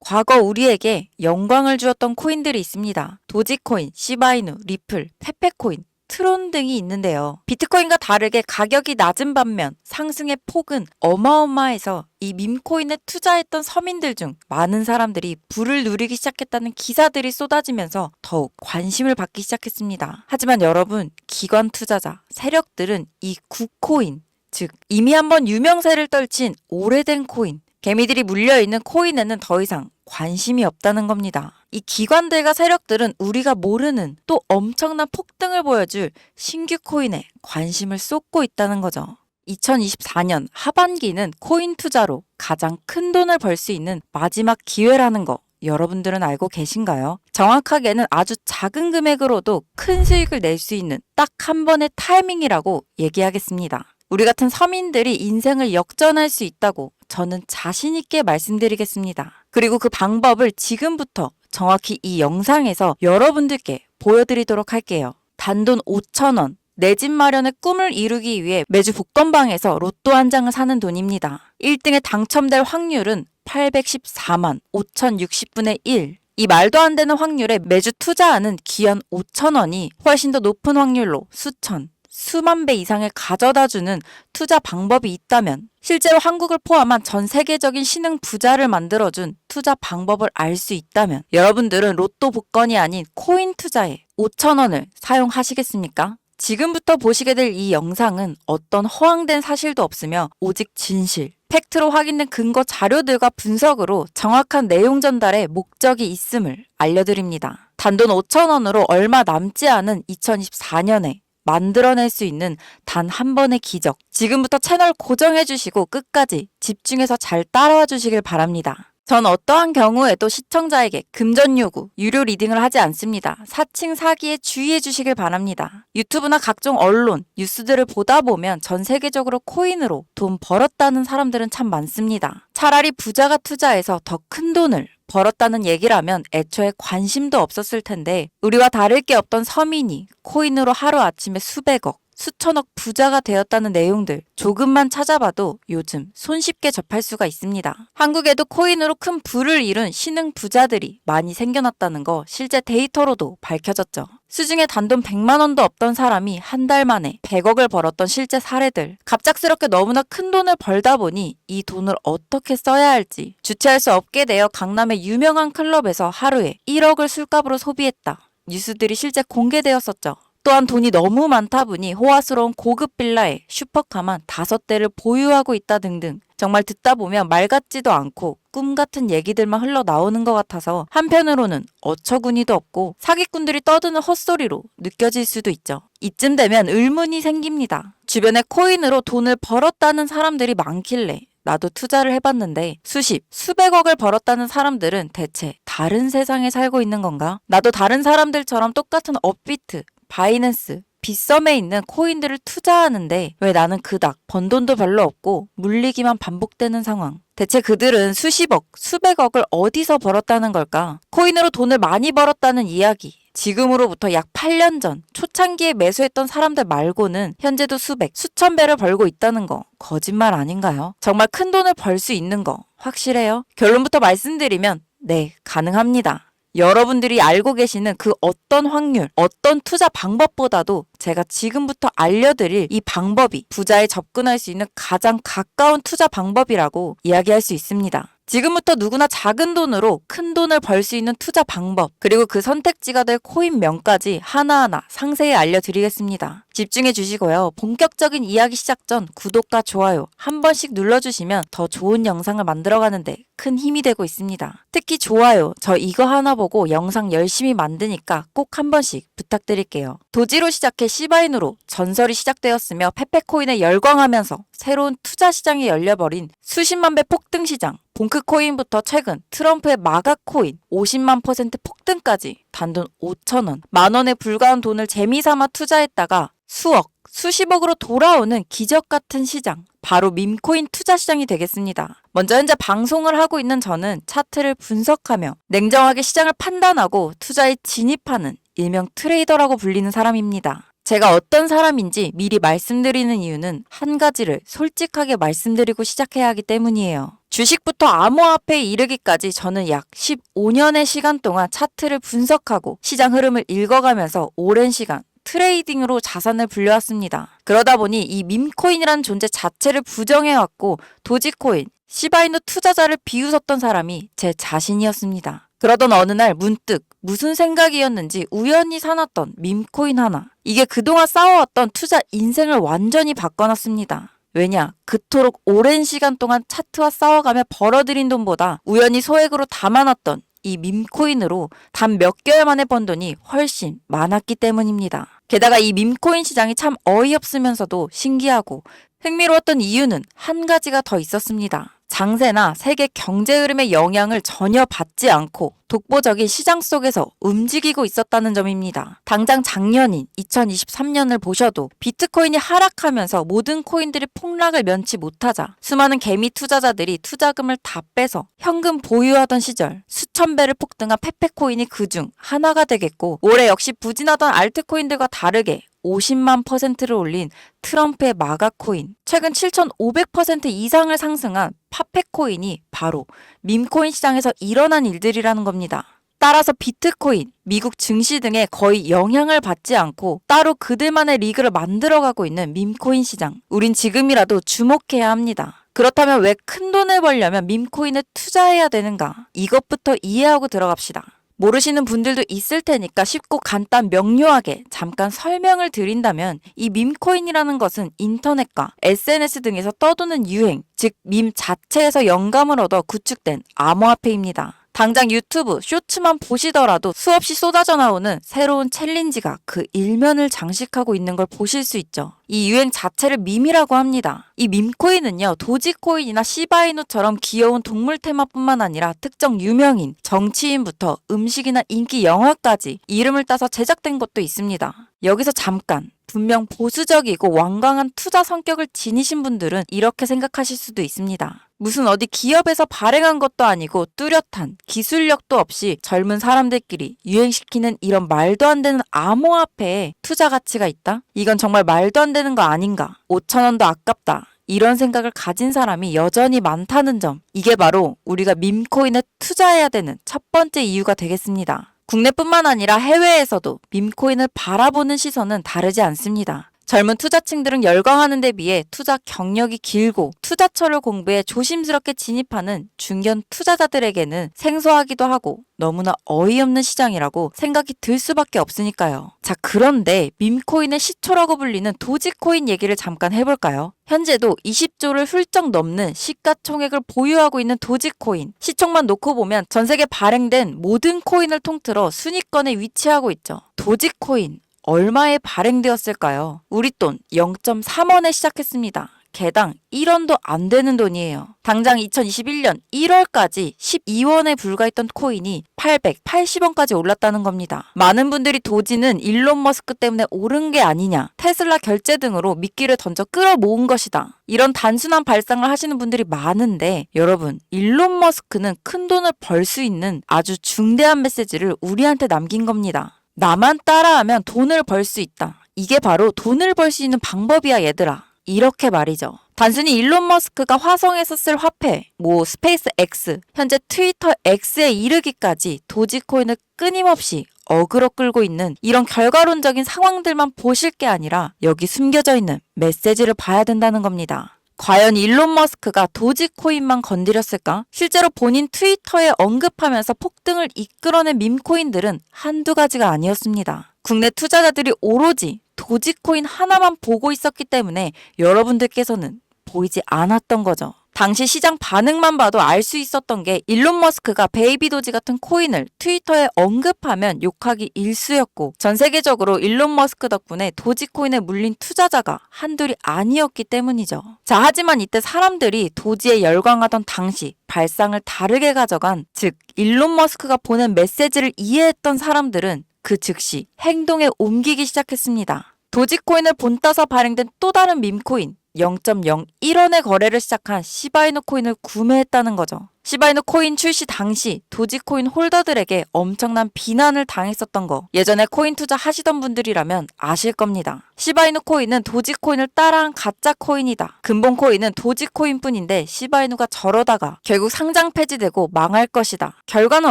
과거 우리에게 영광을 주었던 코인들이 있습니다. 도지코인, 시바이누, 리플, 페페코인, 트론 등이 있는데요. 비트코인과 다르게 가격이 낮은 반면 상승의 폭은 어마어마해서 이 밈코인에 투자했던 서민들 중 많은 사람들이 부를 누리기 시작했다는 기사들이 쏟아지면서 더욱 관심을 받기 시작했습니다. 하지만 여러분, 기관 투자자, 세력들은 이 구코인, 즉 이미 한번 유명세를 떨친 오래된 코인, 개미들이 물려있는 코인에는 더 이상 관심이 없다는 겁니다. 이 기관들과 세력들은 우리가 모르는 또 엄청난 폭등을 보여줄 신규 코인에 관심을 쏟고 있다는 거죠. 2024년 하반기는 코인 투자로 가장 큰 돈을 벌 수 있는 마지막 기회라는 거 여러분들은 알고 계신가요? 정확하게는 아주 작은 금액으로도 큰 수익을 낼 수 있는 딱 한 번의 타이밍이라고 얘기하겠습니다. 우리 같은 서민들이 인생을 역전할 수 있다고 저는 자신 있게 말씀드리겠습니다. 그리고 그 방법을 지금부터 정확히 이 영상에서 여러분들께 보여드리도록 할게요. 단돈 5,000원, 내 집 마련의 꿈을 이루기 위해 매주 복권방에서 로또 한 장을 사는 돈입니다. 1등에 당첨될 확률은 814만 5,060분의 1. 이 말도 안 되는 확률에 매주 투자하는 귀한 5,000원이 훨씬 더 높은 확률로 수천, 수만 배 이상을 가져다주는 투자 방법이 있다면, 실제로 한국을 포함한 전 세계적인 신흥 부자를 만들어준 투자 방법을 알 수 있다면 여러분들은 로또 복권이 아닌 코인 투자에 5,000원을 사용하시겠습니까? 지금부터 보시게 될 이 영상은 어떤 허황된 사실도 없으며 오직 진실, 팩트로 확인된 근거 자료들과 분석으로 정확한 내용 전달에 목적이 있음을 알려드립니다. 단돈 5,000원으로 얼마 남지 않은 2024년에 만들어낼 수 있는 단 한 번의 기적. 지금부터 채널 고정해주시고 끝까지 집중해서 잘 따라와 주시길 바랍니다. 전 어떠한 경우에도 시청자에게 금전 요구, 유료 리딩을 하지 않습니다. 사칭 사기에 주의해 주시길 바랍니다. 유튜브나 각종 언론, 뉴스들을 보다 보면 전 세계적으로 코인으로 돈 벌었다는 사람들은 참 많습니다. 차라리 부자가 투자해서 더 큰 돈을 벌었다는 얘기라면 애초에 관심도 없었을 텐데, 우리와 다를 게 없던 서민이 코인으로 하루아침에 수백억, 수천억 부자가 되었다는 내용들 조금만 찾아봐도 요즘 손쉽게 접할 수가 있습니다. 한국에도 코인으로 큰 부를 이룬 신흥 부자들이 많이 생겨났다는 거 실제 데이터로도 밝혀졌죠. 수중에 단돈 100만 원도 없던 사람이 한 달 만에 100억을 벌었던 실제 사례들. 갑작스럽게 너무나 큰 돈을 벌다 보니 이 돈을 어떻게 써야 할지 주체할 수 없게 되어 강남의 유명한 클럽에서 하루에 1억을 술값으로 소비했다. 뉴스들이 실제 공개되었었죠. 또한 돈이 너무 많다 보니 호화스러운 고급 빌라에 슈퍼카만 5대를 보유하고 있다 등등. 정말 듣다 보면 말 같지도 않고 꿈 같은 얘기들만 흘러나오는 것 같아서 한편으로는 어처구니도 없고 사기꾼들이 떠드는 헛소리로 느껴질 수도 있죠. 이쯤 되면 의문이 생깁니다. 주변에 코인으로 돈을 벌었다는 사람들이 많길래 나도 투자를 해봤는데 수십, 수백억을 벌었다는 사람들은 대체 다른 세상에 살고 있는 건가? 나도 다른 사람들처럼 똑같은 업비트, 바이낸스, 빗썸에 있는 코인들을 투자하는데 왜 나는 그닥 번 돈도 별로 없고 물리기만 반복되는 상황. 대체 그들은 수십억, 수백억을 어디서 벌었다는 걸까? 코인으로 돈을 많이 벌었다는 이야기. 지금으로부터 약 8년 전 초창기에 매수했던 사람들 말고는 현재도 수백, 수천 배를 벌고 있다는 거 거짓말 아닌가요? 정말 큰 돈을 벌 수 있는 거 확실해요? 결론부터 말씀드리면 네, 가능합니다. 여러분들이 알고 계시는 그 어떤 확률, 어떤 투자 방법보다도 제가 지금부터 알려드릴 이 방법이 부자에 접근할 수 있는 가장 가까운 투자 방법이라고 이야기할 수 있습니다. 지금부터 누구나 작은 돈으로 큰 돈을 벌 수 있는 투자 방법, 그리고 그 선택지가 될 코인명까지 하나하나 상세히 알려드리겠습니다. 집중해 주시고요. 본격적인 이야기 시작 전 구독과 좋아요 한 번씩 눌러주시면 더 좋은 영상을 만들어가는데 큰 힘이 되고 있습니다. 특히 좋아요, 저 이거 하나 보고 영상 열심히 만드니까 꼭 한 번씩 부탁드릴게요. 도지로 시작해 시바인으로 전설이 시작되었으며 페페코인에 열광하면서 새로운 투자 시장이 열려버린 수십만 배 폭등 시장, 봉크코인부터 최근 트럼프의 마가코인 50만 % 폭등까지 단돈 5,000원, 만원에 불과한 돈을 재미삼아 투자했다가 수억, 수십억으로 돌아오는 기적 같은 시장, 바로 밈코인 투자 시장이 되겠습니다. 먼저 현재 방송을 하고 있는 저는 차트를 분석하며 냉정하게 시장을 판단하고 투자에 진입하는 일명 트레이더라고 불리는 사람입니다. 제가 어떤 사람인지 미리 말씀드리는 이유는 한 가지를 솔직하게 말씀드리고 시작해야 하기 때문이에요. 주식부터 암호화폐에 이르기까지 저는 약 15년의 시간 동안 차트를 분석하고 시장 흐름을 읽어가면서 오랜 시간 트레이딩으로 자산을 불려왔습니다. 그러다 보니 이 밈코인이라는 존재 자체를 부정해왔고 도지코인, 시바이누 투자자를 비웃었던 사람이 제 자신이었습니다. 그러던 어느 날 문득 무슨 생각이었는지 우연히 사놨던 밈코인 하나. 이게 그동안 쌓아왔던 투자 인생을 완전히 바꿔놨습니다. 왜냐? 그토록 오랜 시간 동안 차트와 싸워가며 벌어들인 돈보다 우연히 소액으로 담아놨던 이 밈코인으로 단 몇 개월 만에 번 돈이 훨씬 많았기 때문입니다. 게다가 이 밈코인 시장이 참 어이없으면서도 신기하고 흥미로웠던 이유는 한 가지가 더 있었습니다. 장세나 세계 경제 흐름의 영향을 전혀 받지 않고 독보적인 시장 속에서 움직이고 있었다는 점입니다. 당장 작년인 2023년을 보셔도 비트코인이 하락하면서 모든 코인들이 폭락을 면치 못하자 수많은 개미 투자자들이 투자금을 다 빼서 현금 보유하던 시절 수천 배를 폭등한 페페코인이 그중 하나가 되겠고 올해 역시 부진하던 알트코인들과 다르게 50만 %를 올린 트럼프의 마가코인, 최근 7,500% 이상을 상승한 파페코인이 바로 밈코인 시장에서 일어난 일들이라는 겁니다. 따라서 비트코인, 미국 증시 등에 거의 영향을 받지 않고 따로 그들만의 리그를 만들어가고 있는 밈코인 시장. 우린 지금이라도 주목해야 합니다. 그렇다면 왜 큰돈을 벌려면 밈코인에 투자해야 되는가? 이것부터 이해하고 들어갑시다. 모르시는 분들도 있을 테니까 쉽고 간단 명료하게 잠깐 설명을 드린다면 이 밈코인이라는 것은 인터넷과 SNS 등에서 떠도는 유행, 즉 밈 자체에서 영감을 얻어 구축된 암호화폐입니다. 당장 유튜브 쇼츠만 보시더라도 수없이 쏟아져 나오는 새로운 챌린지가 그 일면을 장식하고 있는 걸 보실 수 있죠. 이 유행 자체를 밈이라고 합니다. 이 밈코인은요, 도지코인이나 시바이누처럼 귀여운 동물 테마뿐만 아니라 특정 유명인, 정치인부터 음식이나 인기 영화까지 이름을 따서 제작된 것도 있습니다. 여기서 잠깐, 분명 보수적이고 완강한 투자 성격을 지니신 분들은 이렇게 생각하실 수도 있습니다. 무슨 어디 기업에서 발행한 것도 아니고 뚜렷한 기술력도 없이 젊은 사람들끼리 유행시키는 이런 말도 안 되는 암호화폐에 투자 가치가 있다? 이건 정말 말도 안 되는 거 아닌가? 5,000원도 아깝다. 이런 생각을 가진 사람이 여전히 많다는 점. 이게 바로 우리가 밈코인에 투자해야 되는 첫 번째 이유가 되겠습니다. 국내뿐만 아니라 해외에서도 밈코인을 바라보는 시선은 다르지 않습니다. 젊은 투자층들은 열광하는 데 비해 투자 경력이 길고 투자처를 공부해 조심스럽게 진입하는 중견 투자자들에게는 생소하기도 하고 너무나 어이없는 시장이라고 생각이 들 수밖에 없으니까요. 자, 그런데 밈코인의 시초라고 불리는 도지코인 얘기를 잠깐 해볼까요? 현재도 20조를 훌쩍 넘는 시가총액을 보유하고 있는 도지코인. 시총만 놓고 보면 전 세계 발행된 모든 코인을 통틀어 순위권에 위치하고 있죠. 도지코인. 얼마에 발행되었을까요? 우리 돈 0.3원에 시작했습니다. 개당 1원도 안 되는 돈이에요. 당장 2021년 1월까지 12원에 불과했던 코인이 880원까지 올랐다는 겁니다. 많은 분들이 도지는 일론 머스크 때문에 오른 게 아니냐, 테슬라 결제 등으로 미끼를 던져 끌어모은 것이다. 이런 단순한 발상을 하시는 분들이 많은데 여러분, 일론 머스크는 큰 돈을 벌 수 있는 아주 중대한 메시지를 우리한테 남긴 겁니다. 나만 따라하면 돈을 벌 수 있다. 이게 바로 돈을 벌 수 있는 방법이야 얘들아. 이렇게 말이죠. 단순히 일론 머스크가 화성에서 쓸 화폐, 스페이스 X, 현재 트위터 X에 이르기까지 도지코인을 끊임없이 어그로 끌고 있는 이런 결과론적인 상황들만 보실 게 아니라 여기 숨겨져 있는 메시지를 봐야 된다는 겁니다. 과연 일론 머스크가 도지코인만 건드렸을까? 실제로 본인 트위터에 언급하면서 폭등을 이끌어낸 밈코인들은 한두 가지가 아니었습니다. 국내 투자자들이 오로지 도지코인 하나만 보고 있었기 때문에 여러분들께서는 보이지 않았던 거죠. 당시 시장 반응만 봐도 알 수 있었던 게 일론 머스크가 베이비 도지 같은 코인을 트위터에 언급하면 욕하기 일쑤였고 전 세계적으로 일론 머스크 덕분에 도지코인에 물린 투자자가 한둘이 아니었기 때문이죠. 자, 하지만 이때 사람들이 도지에 열광하던 당시 발상을 다르게 가져간, 즉 일론 머스크가 보낸 메시지를 이해했던 사람들은 그 즉시 행동에 옮기기 시작했습니다. 도지코인을 본따서 발행된 또 다른 밈코인, 0.01원에 거래를 시작한 시바이누 코인을 구매했다는 거죠. 시바이누 코인 출시 당시 도지코인 홀더들에게 엄청난 비난을 당했었던 거 예전에 코인 투자 하시던 분들이라면 아실 겁니다. 시바이누 코인은 도지코인을 따라한 가짜 코인이다. 근본 코인은 도지코인뿐인데 시바이누가 저러다가 결국 상장 폐지되고 망할 것이다. 결과는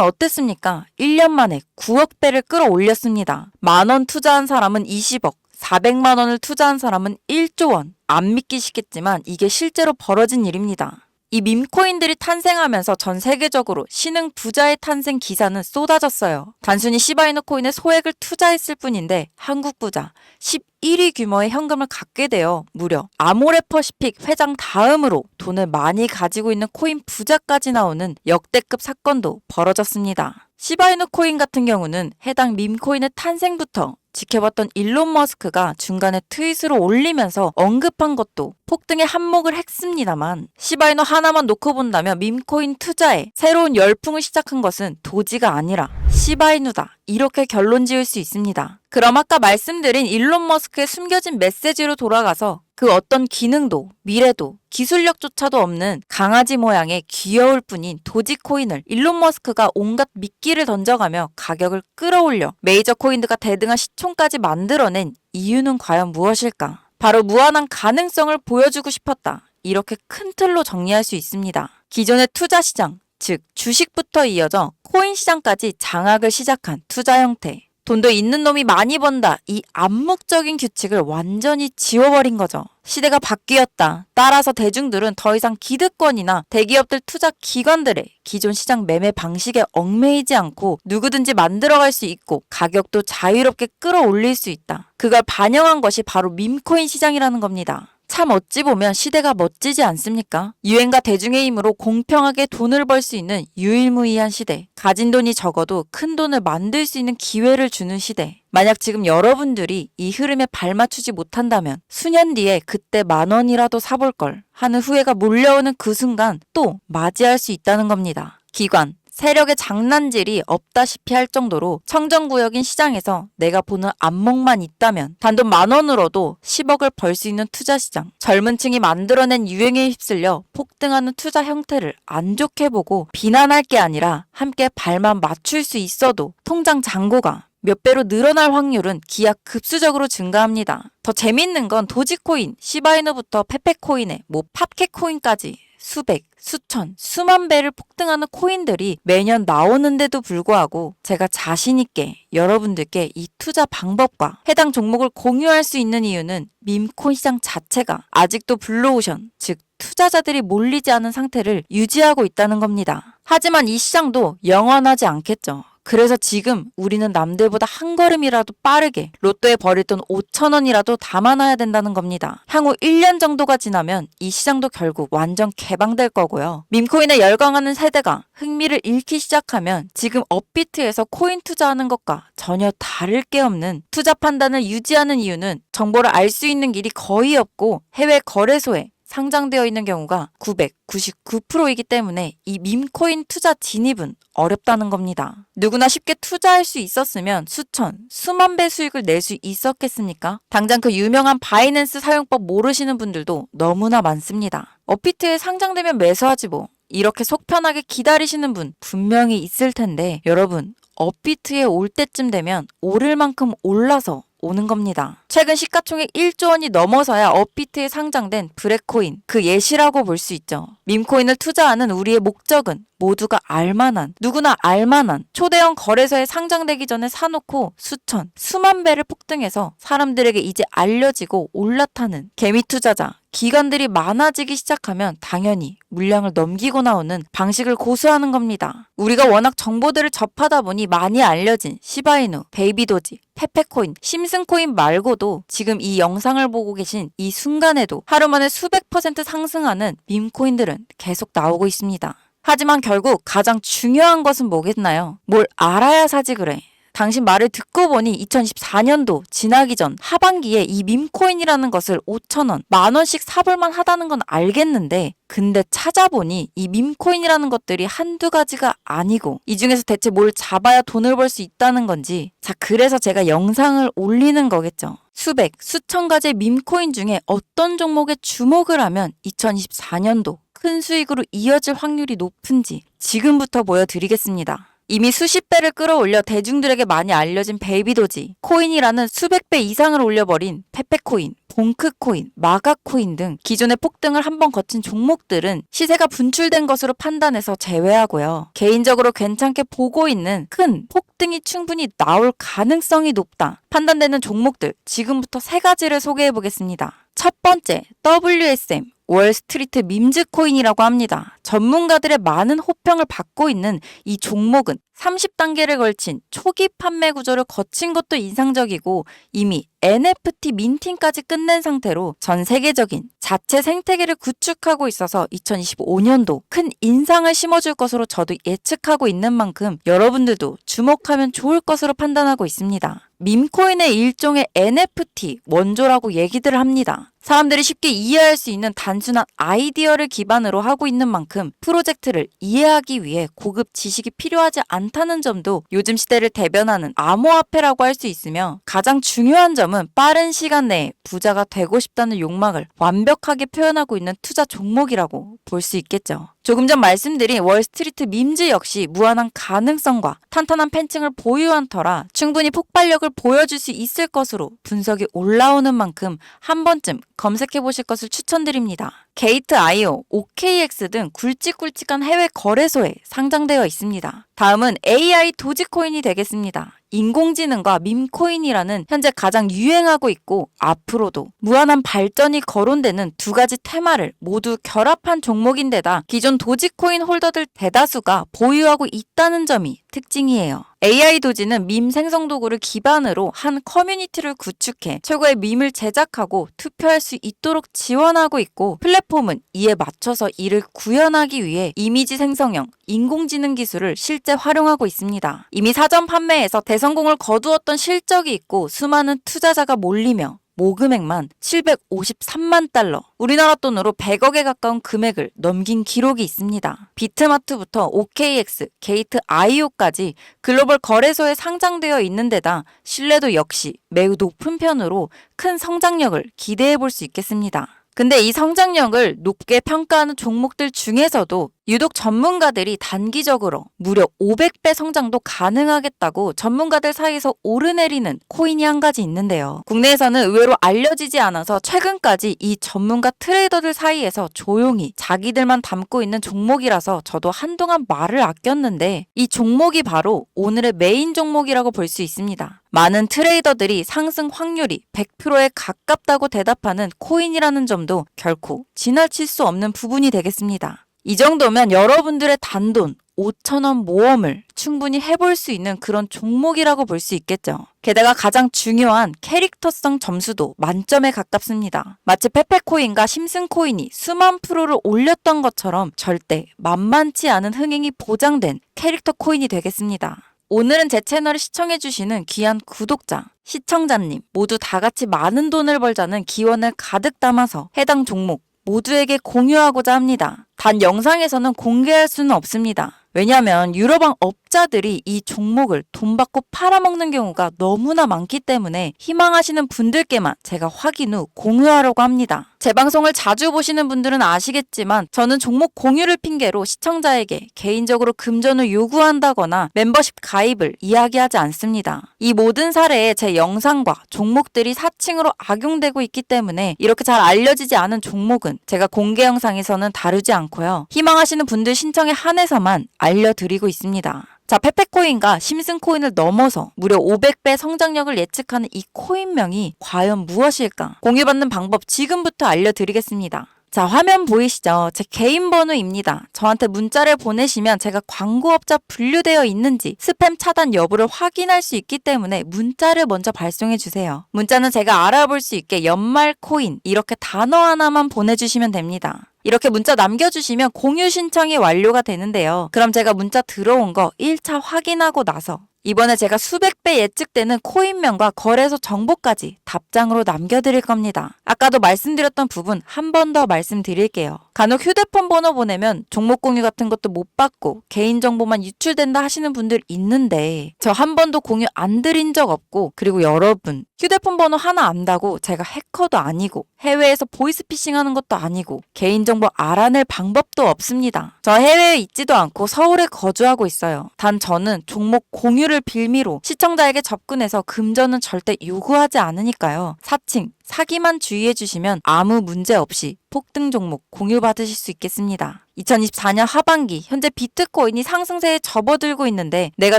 어땠습니까? 1년 만에 9억 배를 끌어올렸습니다. 10,000원 투자한 사람은 20억, 400만 원을 투자한 사람은 1조 원. 안 믿기시겠지만 이게 실제로 벌어진 일입니다. 이 밈코인들이 탄생하면서 전 세계적으로 신흥 부자의 탄생 기사는 쏟아졌어요. 단순히 시바이누 코인에 소액을 투자했을 뿐인데 한국 부자 11위 규모의 현금을 갖게 되어 무려 아모레퍼시픽 회장 다음으로 돈을 많이 가지고 있는 코인 부자까지 나오는 역대급 사건도 벌어졌습니다. 시바이누 코인 같은 경우는 해당 밈코인의 탄생부터 지켜봤던 일론 머스크가 중간에 트윗으로 올리면서 언급한 것도 폭등의 한몫을 했습니다만 시바이누 하나만 놓고 본다면 밈코인 투자에 새로운 열풍을 시작한 것은 도지가 아니라 시바이누다. 이렇게 결론 지을 수 있습니다. 그럼 아까 말씀드린 일론 머스크의 숨겨진 메시지로 돌아가서 그 어떤 기능도 미래도 기술력조차도 없는 강아지 모양의 귀여울 뿐인 도지코인을 일론 머스크가 온갖 미끼를 던져가며 가격을 끌어올려 메이저 코인들과 대등한 시총까지 만들어낸 이유는 과연 무엇일까? 바로 무한한 가능성을 보여주고 싶었다. 이렇게 큰 틀로 정리할 수 있습니다. 기존의 투자 시장, 즉 주식부터 이어져 코인 시장까지 장악을 시작한 투자 형태. 돈도 있는 놈이 많이 번다. 이 암묵적인 규칙을 완전히 지워버린 거죠. 시대가 바뀌었다. 따라서 대중들은 더 이상 기득권이나 대기업들 투자 기관들의 기존 시장 매매 방식에 얽매이지 않고 누구든지 만들어갈 수 있고 가격도 자유롭게 끌어올릴 수 있다. 그걸 반영한 것이 바로 밈코인 시장이라는 겁니다. 참 어찌 보면 시대가 멋지지 않습니까? 유행과 대중의 힘으로 공평하게 돈을 벌 수 있는 유일무이한 시대. 가진 돈이 적어도 큰 돈을 만들 수 있는 기회를 주는 시대. 만약 지금 여러분들이 이 흐름에 발맞추지 못한다면 수년 뒤에 그때 10,000원이라도 사볼 걸 하는 후회가 몰려오는 그 순간 또 맞이할 수 있다는 겁니다. 기관. 세력의 장난질이 없다시피 할 정도로 청정구역인 시장에서 내가 보는 안목만 있다면 단돈 10,000원으로도 10억을 벌 수 있는 투자시장. 젊은 층이 만들어낸 유행에 휩쓸려 폭등하는 투자 형태를 안 좋게 보고 비난할 게 아니라 함께 발만 맞출 수 있어도 통장 잔고가 몇 배로 늘어날 확률은 기하급수적으로 증가합니다. 더 재밌는 건 도지코인, 시바이누부터 페페코인에 팝캣코인까지 수백, 수천, 수만 배를 폭등하는 코인들이 매년 나오는데도 불구하고 제가 자신있게 여러분들께 이 투자 방법과 해당 종목을 공유할 수 있는 이유는 밈코인 시장 자체가 아직도 블루오션, 즉 투자자들이 몰리지 않은 상태를 유지하고 있다는 겁니다. 하지만 이 시장도 영원하지 않겠죠. 그래서 지금 우리는 남들보다 한 걸음이라도 빠르게 로또에 버릴 돈 5,000원이라도 담아놔야 된다는 겁니다. 향후 1년 정도가 지나면 이 시장도 결국 완전 개방될 거고요. 밈코인에 열광하는 세대가 흥미를 잃기 시작하면 지금 업비트에서 코인 투자하는 것과 전혀 다를 게 없는 투자 판단을 유지하는 이유는 정보를 알 수 있는 길이 거의 없고 해외 거래소에 상장되어 있는 경우가 999%이기 때문에 이 밈코인 투자 진입은 어렵다는 겁니다. 누구나 쉽게 투자할 수 있었으면 수천, 수만 배 수익을 낼 수 있었겠습니까? 당장 그 유명한 바이낸스 사용법 모르시는 분들도 너무나 많습니다. 업비트에 상장되면 매수하지 뭐. 이렇게 속 편하게 기다리시는 분 분명히 있을 텐데 여러분, 업비트에 올 때쯤 되면 오를 만큼 올라서 오는 겁니다. 최근 시가총액 1조 원이 넘어서야 업비트에 상장된 브레코인, 그 예시라고 볼 수 있죠. 밈코인을 투자하는 우리의 목적은 모두가 알만한, 누구나 알만한 초대형 거래소에 상장되기 전에 사놓고 수천, 수만 배를 폭등해서 사람들에게 이제 알려지고 올라타는 개미 투자자, 기관들이 많아지기 시작하면 당연히 물량을 넘기고 나오는 방식을 고수하는 겁니다. 우리가 워낙 정보들을 접하다 보니 많이 알려진 시바이누, 베이비도지, 페페코인, 심슨코인 말고도 지금 이 영상을 보고 계신 이 순간에도 하루 만에 수백 % 상승하는 밈코인들은 계속 나오고 있습니다. 하지만 결국 가장 중요한 것은 뭐겠나요? 뭘 알아야 사지 그래. 당신 말을 듣고 보니 2024년도 지나기 전 하반기에 이 밈코인이라는 것을 5,000원, 10,000원씩 사볼만 하다는 건 알겠는데 근데 찾아보니 이 밈코인이라는 것들이 한두 가지가 아니고 이 중에서 대체 뭘 잡아야 돈을 벌 수 있다는 건지 자 그래서 제가 영상을 올리는 거겠죠. 수백, 수천 가지의 밈코인 중에 어떤 종목에 주목을 하면 2024년도 큰 수익으로 이어질 확률이 높은지 지금부터 보여드리겠습니다. 이미 수십 배를 끌어올려 대중들에게 많이 알려진 베이비도지, 코인이라는 수백 배 이상을 올려버린 페페코인, 봉크코인, 마가코인 등 기존의 폭등을 한번 거친 종목들은 시세가 분출된 것으로 판단해서 제외하고요. 개인적으로 괜찮게 보고 있는 큰 폭등이 충분히 나올 가능성이 높다 판단되는 종목들 지금부터 세 가지를 소개해 보겠습니다. 첫 번째, WSM. 월스트리트 밈즈 코인이라고 합니다. 전문가들의 많은 호평을 받고 있는 이 종목은 30단계를 걸친 초기 판매 구조를 거친 것도 인상적이고 이미 NFT 민팅까지 끝낸 상태로 전 세계적인 자체 생태계를 구축하고 있어서 2025년도 큰 인상을 심어줄 것으로 저도 예측하고 있는 만큼 여러분들도 주목하면 좋을 것으로 판단하고 있습니다. 밈코인의 일종의 NFT 원조라고 얘기들을 합니다. 사람들이 쉽게 이해할 수 있는 단순한 아이디어를 기반으로 하고 있는 만큼 프로젝트를 이해하기 위해 고급 지식이 필요하지 않다는 점도 요즘 시대를 대변하는 암호화폐라고 할 수 있으며 가장 중요한 점은 빠른 시간 내에 부자가 되고 싶다는 욕망을 완벽하게 표현하고 있는 투자 종목이라고 볼 수 있겠죠. 조금 전 말씀드린 월스트리트 밈즈 역시 무한한 가능성과 탄탄한 팬층을 보유한 터라 충분히 폭발력을 보여줄 수 있을 것으로 분석이 올라오는 만큼 한 번쯤 검색해 보실 것을 추천드립니다. 게이트.io, OKX 등 굵직굵직한 해외 거래소에 상장되어 있습니다. 다음은 AI 도지코인이 되겠습니다. 인공지능과 밈코인이라는 현재 가장 유행하고 있고 앞으로도 무한한 발전이 거론되는 두 가지 테마를 모두 결합한 종목인데다 기존 도지코인 홀더들 대다수가 보유하고 있다는 점이 특징이에요. AI 도지는 밈 생성 도구를 기반으로 한 커뮤니티를 구축해 최고의 밈을 제작하고 투표할 수 있도록 지원하고 있고 플랫폼은 이에 맞춰서 이를 구현하기 위해 이미지 생성형 인공지능 기술을 실제 활용하고 있습니다. 이미 사전 판매에서 대성공을 거두었던 실적이 있고 수많은 투자자가 몰리며 모금액만 753만 달러, 우리나라 돈으로 100억에 가까운 금액을 넘긴 기록이 있습니다. 비트마트부터 OKX, 게이트.io까지 글로벌 거래소에 상장되어 있는 데다 신뢰도 역시 매우 높은 편으로 큰 성장력을 기대해 볼 수 있겠습니다. 근데 이 성장력을 높게 평가하는 종목들 중에서도 유독 전문가들이 단기적으로 무려 500배 성장도 가능하겠다고 전문가들 사이에서 오르내리는 코인이 한 가지 있는데요. 국내에서는 의외로 알려지지 않아서 최근까지 이 전문가 트레이더들 사이에서 조용히 자기들만 담고 있는 종목이라서 저도 한동안 말을 아꼈는데 이 종목이 바로 오늘의 메인 종목이라고 볼 수 있습니다. 많은 트레이더들이 상승 확률이 100%에 가깝다고 대답하는 코인이라는 점도 결코 지나칠 수 없는 부분이 되겠습니다. 이 정도면 여러분들의 단돈 5,000원 모험을 충분히 해볼 수 있는 그런 종목이라고 볼 수 있겠죠. 게다가 가장 중요한 캐릭터성 점수도 만점에 가깝습니다. 마치 페페코인과 심슨코인이 수만 프로를 올렸던 것처럼 절대 만만치 않은 흥행이 보장된 캐릭터 코인이 되겠습니다. 오늘은 제 채널을 시청해주시는 귀한 구독자, 시청자님 모두 다 같이 많은 돈을 벌자는 기원을 가득 담아서 해당 종목 모두에게 공유하고자 합니다. 단 영상에서는 공개할 수는 없습니다. 왜냐하면 유료방 업자들이 이 종목을 돈 받고 팔아먹는 경우가 너무나 많기 때문에 희망하시는 분들께만 제가 확인 후 공유하려고 합니다. 제 방송을 자주 보시는 분들은 아시겠지만 저는 종목 공유를 핑계로 시청자에게 개인적으로 금전을 요구한다거나 멤버십 가입을 이야기하지 않습니다. 이 모든 사례에 제 영상과 종목들이 사칭으로 악용되고 있기 때문에 이렇게 잘 알려지지 않은 종목은 제가 공개 영상에서는 다루지 않고요. 희망하시는 분들 신청에 한해서만 알려드리고 있습니다. 자, 페페코인과 심슨코인을 넘어서 무려 500배 성장력을 예측하는 이 코인명이 과연 무엇일까? 공유받는 방법 지금부터 알려드리겠습니다. 자, 화면 보이시죠? 제 개인 번호입니다. 저한테 문자를 보내시면 제가 광고업자 분류되어 있는지 스팸 차단 여부를 확인할 수 있기 때문에 문자를 먼저 발송해 주세요. 문자는 제가 알아볼 수 있게 연말 코인 이렇게 단어 하나만 보내주시면 됩니다. 이렇게 문자 남겨주시면 공유 신청이 완료가 되는데요. 그럼 제가 문자 들어온 거 1차 확인하고 나서 이번에 제가 수백 배 예측되는 코인명과 거래소 정보까지 답장으로 남겨드릴 겁니다. 아까도 말씀드렸던 부분 한 번 더 말씀드릴게요. 간혹 휴대폰 번호 보내면 종목 공유 같은 것도 못 받고 개인정보만 유출된다 하시는 분들 있는데 저 한 번도 공유 안 드린 적 없고, 그리고 여러분 휴대폰 번호 하나 안다고 제가 해커도 아니고 해외에서 보이스피싱 하는 것도 아니고 개인정보 알아낼 방법도 없습니다. 저 해외에 있지도 않고 서울에 거주하고 있어요. 단 저는 종목 공유를 빌미로 시청자에게 접근해서 금전은 절대 요구하지 않으니까요. 사칭, 사기만 주의해 주시면 아무 문제 없이 폭등 종목 공유받으실 수 있겠습니다. 2024년 하반기 현재 비트코인이 상승세에 접어들고 있는데 내가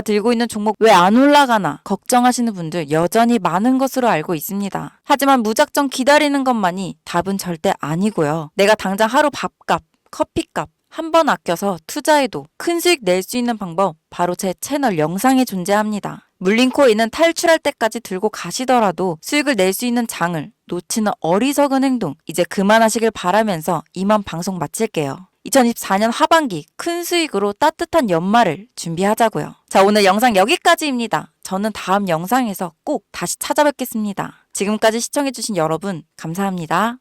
들고 있는 종목 왜 안 올라가나 걱정하시는 분들 여전히 많은 것으로 알고 있습니다. 하지만 무작정 기다리는 것만이 답은 절대 아니고요. 내가 당장 하루 밥값, 커피값 한 번 아껴서 투자해도 큰 수익 낼 수 있는 방법 바로 제 채널 영상에 존재합니다. 물린 코인은 탈출할 때까지 들고 가시더라도 수익을 낼 수 있는 장을 놓치는 어리석은 행동 이제 그만하시길 바라면서 이만 방송 마칠게요. 2024년 하반기 큰 수익으로 따뜻한 연말을 준비하자고요. 자, 오늘 영상 여기까지입니다. 저는 다음 영상에서 꼭 다시 찾아뵙겠습니다. 지금까지 시청해주신 여러분 감사합니다.